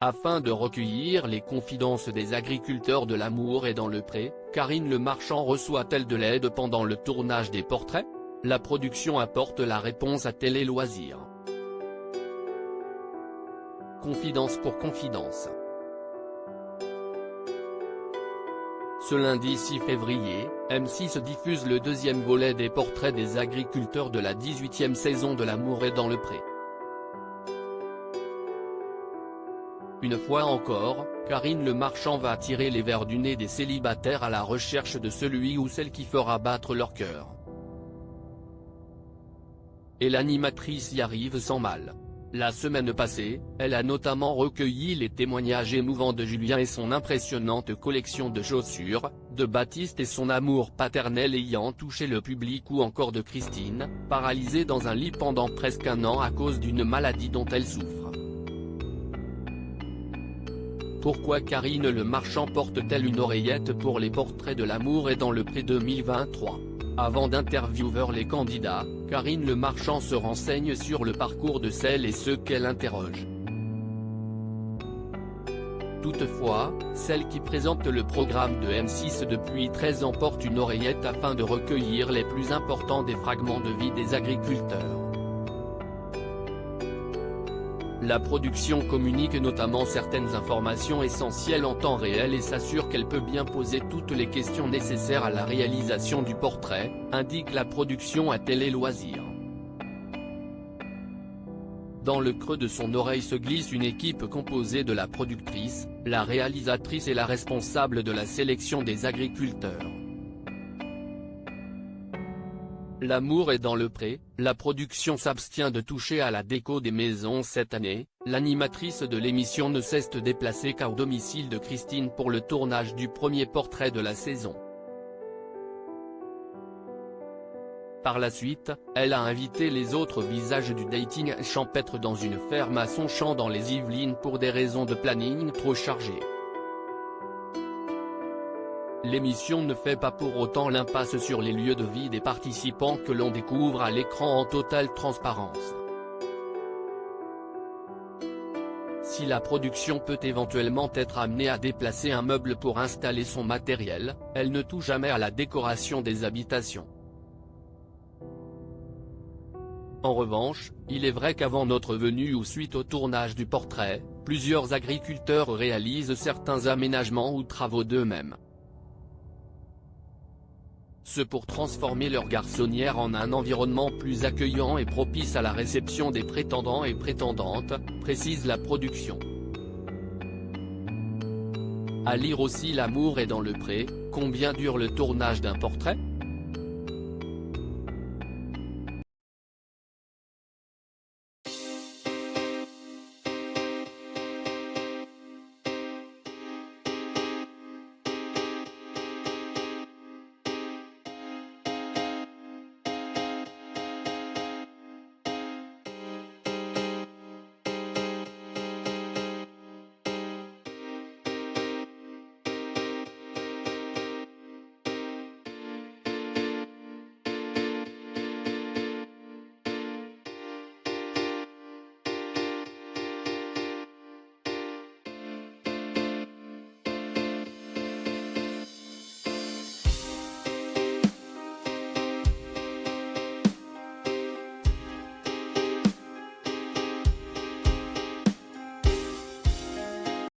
Afin de recueillir les confidences des agriculteurs de l'amour et dans le pré, Karine Le Marchand reçoit-elle de l'aide pendant le tournage des portraits? La production apporte la réponse à Télé Loisirs. Confidence pour confidence. Ce lundi 6 février, M6 diffuse le deuxième volet des portraits des agriculteurs de la 18e saison de l'amour et dans le pré. Une fois encore, Karine Le Marchand va tirer les vers du nez des célibataires à la recherche de celui ou celle qui fera battre leur cœur. Et l'animatrice y arrive sans mal. La semaine passée, elle a notamment recueilli les témoignages émouvants de Julien et son impressionnante collection de chaussures, de Baptiste et son amour paternel ayant touché le public ou encore de Christine, paralysée dans un lit pendant presque un an à cause d'une maladie dont elle souffre. Pourquoi Karine Le Marchand porte-t-elle une oreillette pour les portraits de l'amour et dans le pré 2023 ? Avant d'interviewer les candidats, Karine Le Marchand se renseigne sur le parcours de celles et ceux qu'elle interroge. Toutefois, celle qui présente le programme de M6 depuis 13 ans porte une oreillette afin de recueillir les plus importants des fragments de vie des agriculteurs. La production communique notamment certaines informations essentielles en temps réel et s'assure qu'elle peut bien poser toutes les questions nécessaires à la réalisation du portrait, indique la production à Télé Loisirs. Dans le creux de son oreille se glisse une équipe composée de la productrice, la réalisatrice et la responsable de la sélection des agriculteurs. L'amour est dans le pré, la production s'abstient de toucher à la déco des maisons cette année, l'animatrice de l'émission ne cesse de déplacer qu'au domicile de Christine pour le tournage du premier portrait de la saison. Par la suite, elle a invité les autres visages du dating champêtre dans une ferme à Sonchamp dans les Yvelines pour des raisons de planning trop chargées. L'émission ne fait pas pour autant l'impasse sur les lieux de vie des participants que l'on découvre à l'écran en totale transparence. Si la production peut éventuellement être amenée à déplacer un meuble pour installer son matériel, elle ne touche jamais à la décoration des habitations. En revanche, il est vrai qu'avant notre venue ou suite au tournage du portrait, plusieurs agriculteurs réalisent certains aménagements ou travaux d'eux-mêmes. Ce pour transformer leur garçonnière en un environnement plus accueillant et propice à la réception des prétendants et prétendantes, précise la production. À lire aussi L'amour est dans le pré, combien dure le tournage d'un portrait ?